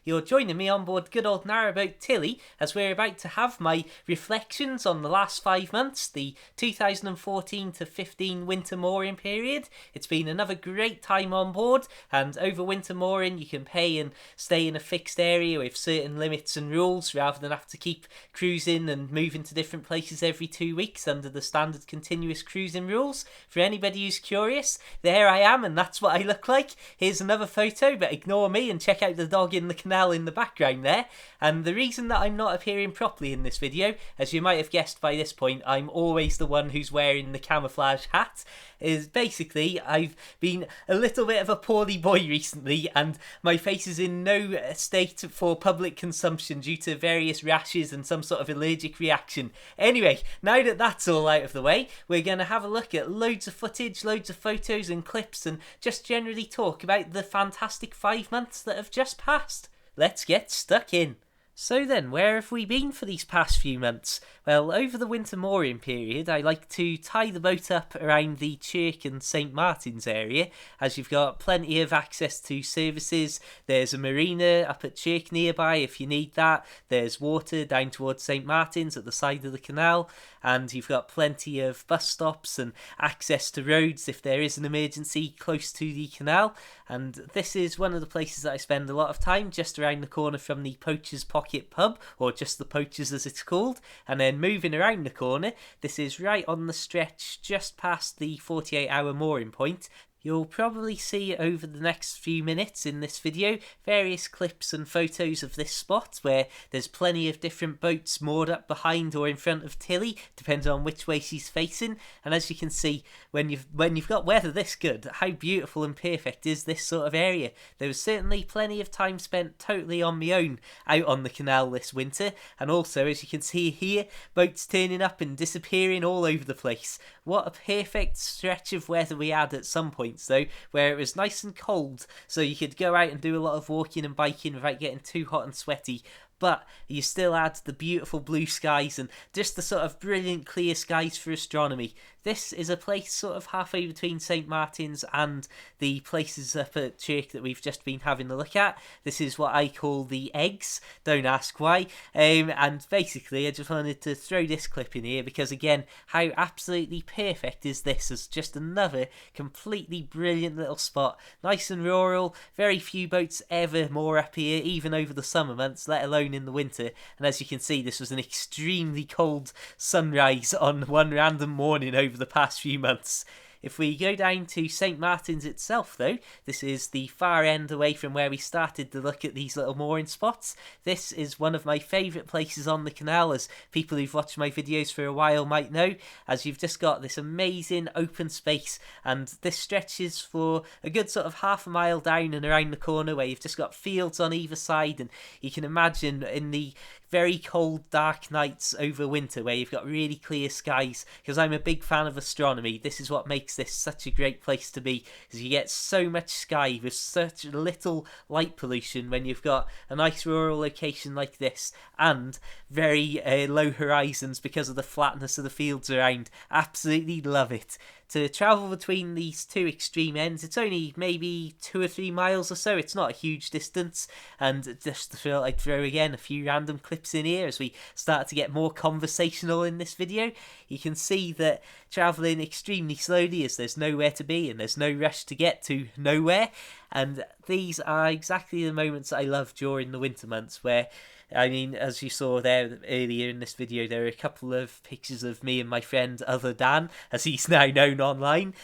You're joining me on board good old Narrowboat Tilly as we're about to have my reflections on the last 5 months, the 2014 to 15 winter mooring period. It's been another great time on board, and over winter mooring you can pay and stay in a fixed area with certain limits and rules rather than have to keep cruising and moving to different places every 2 weeks under the standard continuous cruising rules. For anybody who's curious, there I am, and that's what I look like. Here's another photo, but ignore me and check out the dog in the canal in the background there. And the reason that I'm not appearing properly in this video, as you might have guessed by this point, I'm always the one who's wearing the camouflage hat, is basically I've been a little bit of a poorly boy recently and my face is in no state for public consumption due to various rashes and some sort of allergic reaction. Anyway, now that that's all out of the way, we're going to have a look at loads of footage, loads of photos and clips, and just generally talk about the fantastic 5 months that have just passed. Let's get stuck in. So then, where have we been for these past few months? Well, over the winter mooring period, I like to tie the boat up around the Chirk and St Martin's area, as you've got plenty of access to services. There's a marina up at Chirk nearby if you need that. There's water down towards St Martin's at the side of the canal, and you've got plenty of bus stops and access to roads if there is an emergency close to the canal. And this is one of the places that I spend a lot of time, just around the corner from the Poacher's Pocket Pub, or just the Poacher's as it's called. And then moving around the corner, this is right on the stretch just past the 48-hour mooring point. You'll probably see over the next few minutes in this video various clips and photos of this spot where there's plenty of different boats moored up behind or in front of Tilly, depending on which way she's facing. And as you can see, when you've got weather this good, how beautiful and perfect is this sort of area. There was certainly plenty of time spent totally on my own out on the canal this winter, and also, as you can see here, boats turning up and disappearing all over the place. What a perfect stretch of weather we had at some point though, where it was nice and cold, so you could go out and do a lot of walking and biking without getting too hot and sweaty, but you still had the beautiful blue skies and just the sort of brilliant clear skies for astronomy. This is a place sort of halfway between St Martin's and the places up at Chirk that we've just been having a look at. This is what I call the eggs, don't ask why. And basically I just wanted to throw this clip in here because, again, how absolutely perfect is this as just another completely brilliant little spot. Nice and rural, very few boats ever moor up here, even over the summer months, let alone in the winter. And as you can see, this was an extremely cold sunrise on one random morning over the past few months. If we go down to St Martin's itself though, this is the far end away from where we started to look at these little mooring spots. This is one of my favourite places on the canal, as people who've watched my videos for a while might know, as you've just got this amazing open space, and this stretches for a good sort of half a mile down and around the corner where you've just got fields on either side, and you can imagine in the very cold dark nights over winter where you've got really clear skies, because I'm a big fan of astronomy, this is what makes this such a great place to be, because you get so much sky with such little light pollution when you've got a nice rural location like this, and very low horizons because of the flatness of the fields around. Absolutely love it. To travel between these two extreme ends, it's only maybe 2 or 3 miles or so. It's not a huge distance, and just to feel I'd throw again a few random clips in here as we start to get more conversational in this video. You can see that travelling extremely slowly as there's nowhere to be and there's no rush to get to nowhere, and these are exactly the moments I love during the winter months where, I mean, as you saw there earlier in this video, there are a couple of pictures of me and my friend Other Dan, as he's now known online,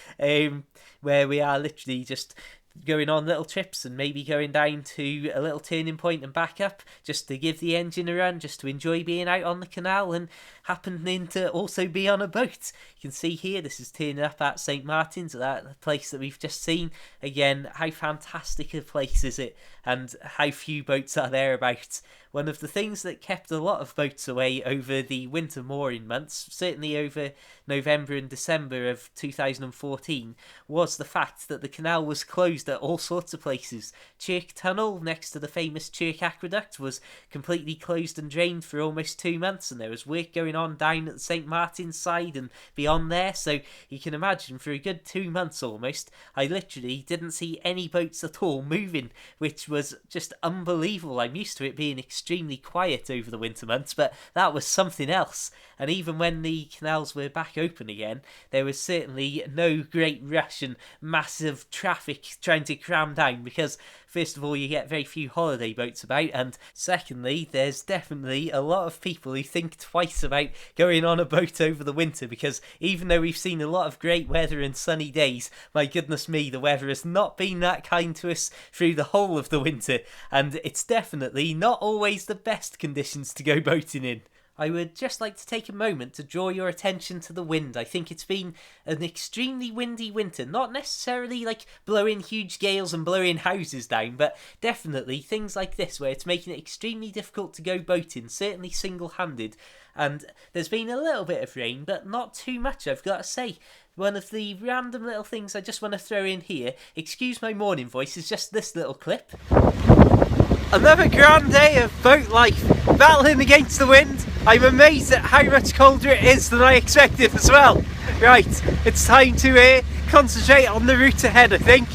where we are literally just going on little trips and maybe going down to a little turning point and back up just to give the engine a run, just to enjoy being out on the canal and happening to also be on a boat. You can see here this is turning up at St Martin's, that place that we've just seen. Again, how fantastic a place is it, and how few boats are there about. One of the things that kept a lot of boats away over the winter mooring months, certainly over November and December of 2014, was the fact that the canal was closed closed at all sorts of places. Chirk Tunnel, next to the famous Chirk Aqueduct, was completely closed and drained for almost 2 months, and there was work going on down at the St. Martin's side and beyond there, so you can imagine for a good 2 months almost, I literally didn't see any boats at all moving, which was just unbelievable. I'm used to it being extremely quiet over the winter months, but that was something else. And even when the canals were back open again, there was certainly no great rush and massive traffic trying to cram down, because first of all, you get very few holiday boats about, and secondly, there's definitely a lot of people who think twice about going on a boat over the winter, because even though we've seen a lot of great weather and sunny days, my goodness me, the weather has not been that kind to us through the whole of the winter, and it's definitely not always the best conditions to go boating in. I would just like to take a moment to draw your attention to the wind. I think it's been an extremely windy winter, not necessarily like blowing huge gales and blowing houses down, but definitely things like this where it's making it extremely difficult to go boating, certainly single-handed. And there's been a little bit of rain, but not too much, I've got to say. One of the random little things I just want to throw in here, excuse my morning voice, is just this little clip. Another grand day of boat life, battling against the wind. I'm amazed at how much colder it is than I expected as well. Right, it's time to concentrate on the route ahead, I think.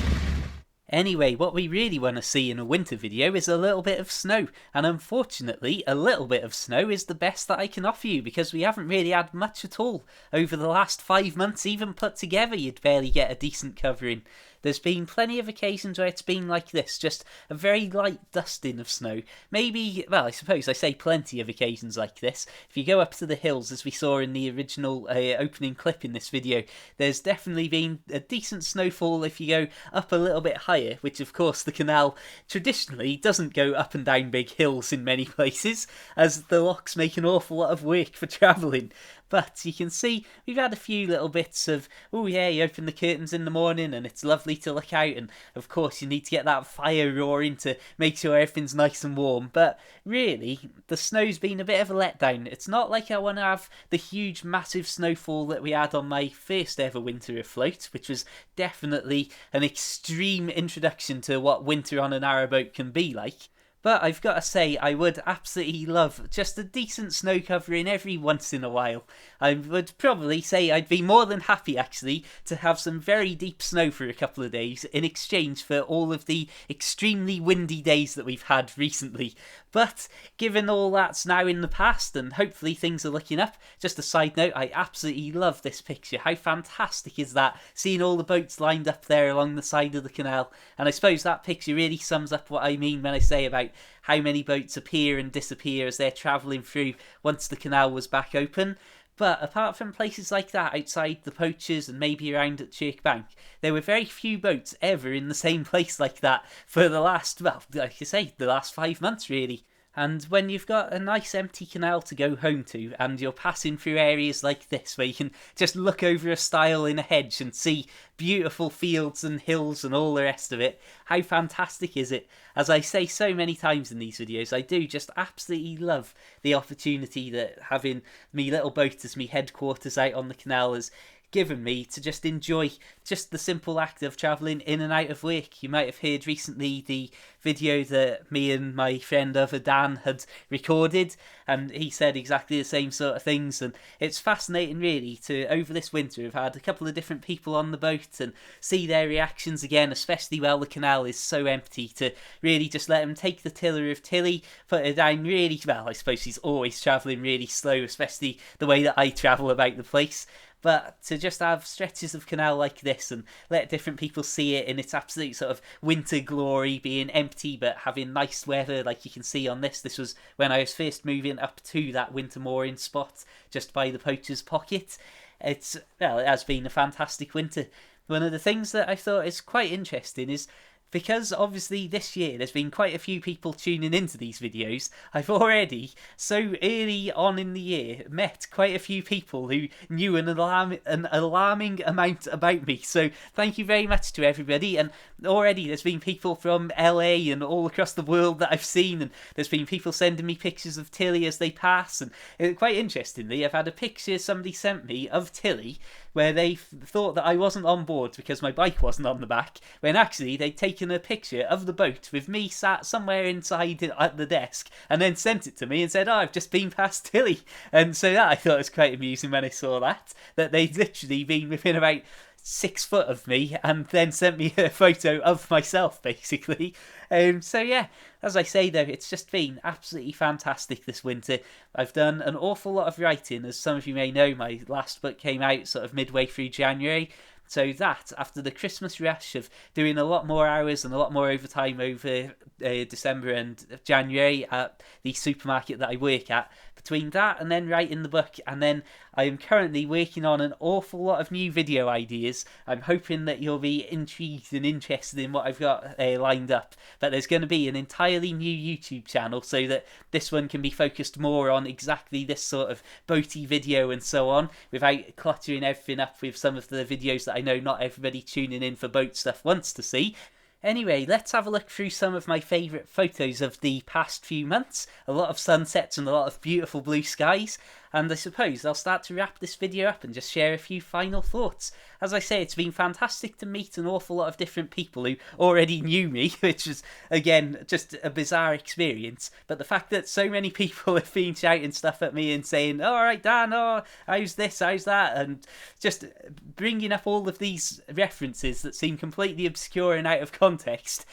Anyway, what we really want to see in a winter video is a little bit of snow, and unfortunately a little bit of snow is the best that I can offer you, because we haven't really had much at all. Over the last 5 months, even put together, you'd barely get a decent covering. There's been plenty of occasions where it's been like this, just a very light dusting of snow. Maybe, well, I suppose I say plenty of occasions like this. If you go up to the hills, as we saw in the original opening clip in this video, there's definitely been a decent snowfall if you go up a little bit higher, which of course the canal traditionally doesn't go up and down big hills in many places, as the locks make an awful lot of work for travelling. But you can see we've had a few little bits of, oh yeah, you open the curtains in the morning and it's lovely to look out, and of course you need to get that fire roaring to make sure everything's nice and warm. But really, the snow's been a bit of a letdown. It's not like I want to have the huge massive snowfall that we had on my first ever winter afloat, which was definitely an extreme introduction to what winter on a narrowboat can be like. But I've got to say, I would absolutely love just a decent snow covering every once in a while. I would probably say I'd be more than happy, actually, to have some very deep snow for a couple of days in exchange for all of the extremely windy days that we've had recently. But given all that's now in the past, and hopefully things are looking up, just a side note, I absolutely love this picture. How fantastic is that? Seeing all the boats lined up there along the side of the canal. And I suppose that picture really sums up what I mean when I say about how many boats appear and disappear as they're travelling through once the canal was back open. But apart from places like that outside the Poachers and maybe around at Chirk Bank, there were very few boats ever in the same place like that for the last, well, like I say, the last 5 months really. And when you've got a nice empty canal to go home to, and you're passing through areas like this where you can just look over a stile in a hedge and see beautiful fields and hills and all the rest of it, how fantastic is it? As I say so many times in these videos, I do just absolutely love the opportunity that having me little boat as me headquarters out on the canal has given me to just enjoy just the simple act of travelling in and out of work. You might have heard recently the video that me and my friend over Dan had recorded, and he said exactly the same sort of things, and it's fascinating really to, over this winter, have had a couple of different people on the boat and see their reactions again, especially while the canal is so empty, to really just let him take the tiller of Tilly, put her down really, well, I suppose she's always travelling really slow, especially the way that I travel about the place. But to just have stretches of canal like this and let different people see it in its absolute sort of winter glory, being empty but having nice weather like you can see on this. This was when I was first moving up to that winter mooring spot just by the Poacher's Pocket. It has been a fantastic winter. One of the things that I thought is quite interesting is because obviously this year there's been quite a few people tuning into these videos, I've already, so early on in the year, met quite a few people who knew an alarming amount about me. So thank you very much to everybody. And already there's been people from LA and all across the world that I've seen, and there's been people sending me pictures of Tilly as they pass. And quite interestingly, I've had a picture somebody sent me of Tilly where they thought that I wasn't on board because my bike wasn't on the back, when actually they'd taken a picture of the boat with me sat somewhere inside at the desk, and then sent it to me and said, "Oh, I've just been past Tilly." And so that I thought was quite amusing when I saw that they'd literally been within about 6 foot of me and then sent me a photo of myself, basically. So yeah, as I say though, it's just been absolutely fantastic this winter. I've done an awful lot of writing. As some of you may know, my last book came out sort of midway through January. So that, after the Christmas rush of doing a lot more hours and a lot more overtime over December and January at the supermarket that I work at, between that and then writing the book, and then I am currently working on an awful lot of new video ideas. I'm hoping that you'll be intrigued and interested in what I've got lined up. But there's going to be an entirely new YouTube channel, so that this one can be focused more on exactly this sort of boaty video and so on, without cluttering everything up with some of the videos that I know not everybody tuning in for boat stuff wants to see. Anyway, let's have a look through some of my favourite photos of the past few months. A lot of sunsets and a lot of beautiful blue skies. And I suppose I'll start to wrap this video up and just share a few final thoughts. As I say, it's been fantastic to meet an awful lot of different people who already knew me, which was, again, just a bizarre experience. But the fact that so many people have been shouting stuff at me and saying, "Oh, all right, Dan, oh, how's this, how's that?" and just bringing up all of these references that seem completely obscure and out of context.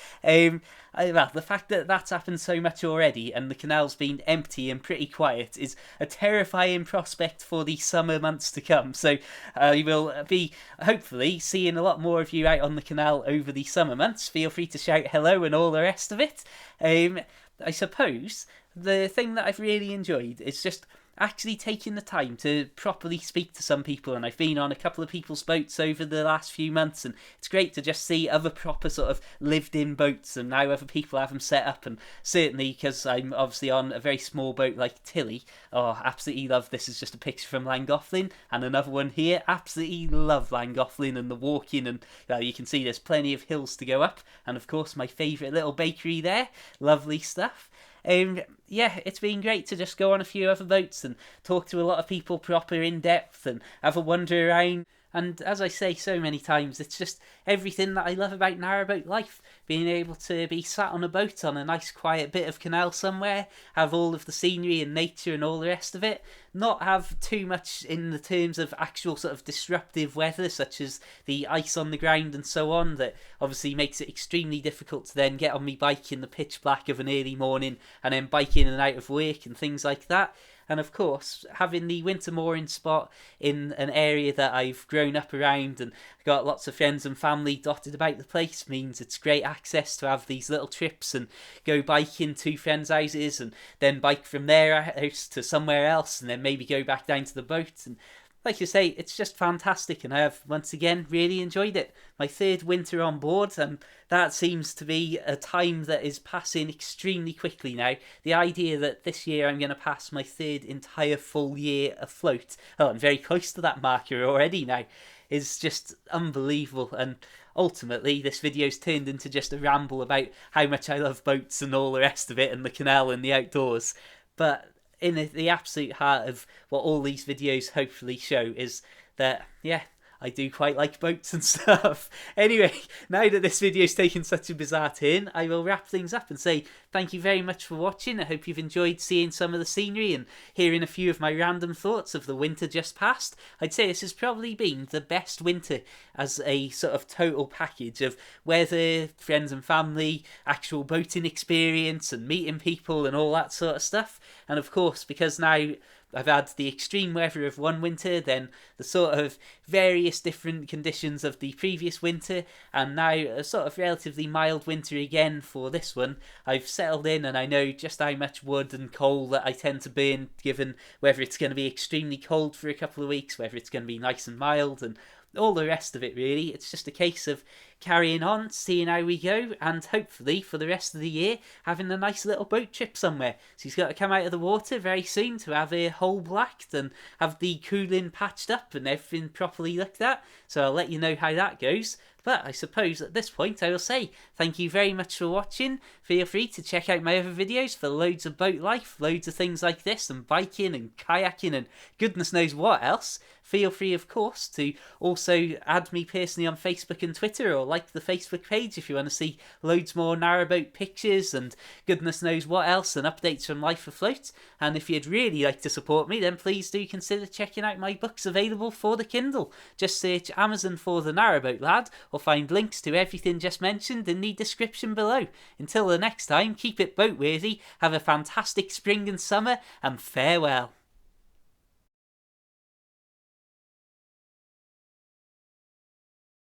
Well, the fact that that's happened so much already and the canal's been empty and pretty quiet is a terrifying prospect for the summer months to come. So I will be hopefully seeing a lot more of you out on the canal over the summer months. Feel free to shout hello and all the rest of it. I suppose the thing that I've really enjoyed is just actually taking the time to properly speak to some people, and I've been on a couple of people's boats over the last few months, and it's great to just see other proper sort of lived in boats and how other people have them set up. And certainly because I'm obviously on a very small boat like Tilly, oh, absolutely love this. Is just a picture from Llangollen, and another one here. Absolutely love Llangollen and the walking, and you can see there's plenty of hills to go up, and of course my favourite little bakery there. Lovely stuff. Yeah, it's been great to just go on a few other boats and talk to a lot of people proper in depth and have a wander around. And as I say so many times, it's just everything that I love about narrowboat life. Being able to be sat on a boat on a nice quiet bit of canal somewhere, have all of the scenery and nature and all the rest of it, not have too much in the terms of actual sort of disruptive weather, such as the ice on the ground and so on, that obviously makes it extremely difficult to then get on my bike in the pitch black of an early morning and then bike in and out of work and things like that. And of course, having the winter mooring spot in an area that I've grown up around and got lots of friends and family dotted about the place means it's great access to have these little trips and go biking to friends' houses and then bike from their house to somewhere else and then maybe go back down to the boat. And like you say, it's just fantastic, and I have once again really enjoyed it. My third winter on board, and that seems to be a time that is passing extremely quickly now. The idea that this year I'm going to pass my third entire full year afloat, oh, I'm very close to that marker already now, is just unbelievable. And ultimately this video's turned into just a ramble about how much I love boats and all the rest of it and the canal and the outdoors. But in the absolute heart of what all these videos hopefully show is that, yeah, I do quite like boats and stuff. Anyway, now that this video's taken such a bizarre turn, I will wrap things up and say thank you very much for watching. I hope you've enjoyed seeing some of the scenery and hearing a few of my random thoughts of the winter just past. I'd say this has probably been the best winter as a sort of total package of weather, friends and family, actual boating experience and meeting people and all that sort of stuff. And of course, because now I've had the extreme weather of one winter, then the sort of various different conditions of the previous winter, and now a sort of relatively mild winter again for this one. I've settled in and I know just how much wood and coal that I tend to burn, given whether it's going to be extremely cold for a couple of weeks, whether it's going to be nice and mild, and all the rest of it really. It's just a case of carrying on, seeing how we go, and hopefully for the rest of the year having a nice little boat trip somewhere. So he's got to come out of the water very soon to have a hull blacked and have the cooling patched up and everything properly looked at. So I'll let you know how that goes. But I suppose at this point I will say thank you very much for watching. Feel free to check out my other videos for loads of boat life, loads of things like this, and biking and kayaking and goodness knows what else. Feel free, of course, to also add me personally on Facebook and Twitter, or like the Facebook page if you want to see loads more narrowboat pictures and goodness knows what else, and updates from life afloat. And if you'd really like to support me, then please do consider checking out my books available for the Kindle. Just search Amazon for The Narrowboat Lad, or find links to everything just mentioned in the description below. Until the next time, keep it boat worthy, have a fantastic spring and summer, and farewell.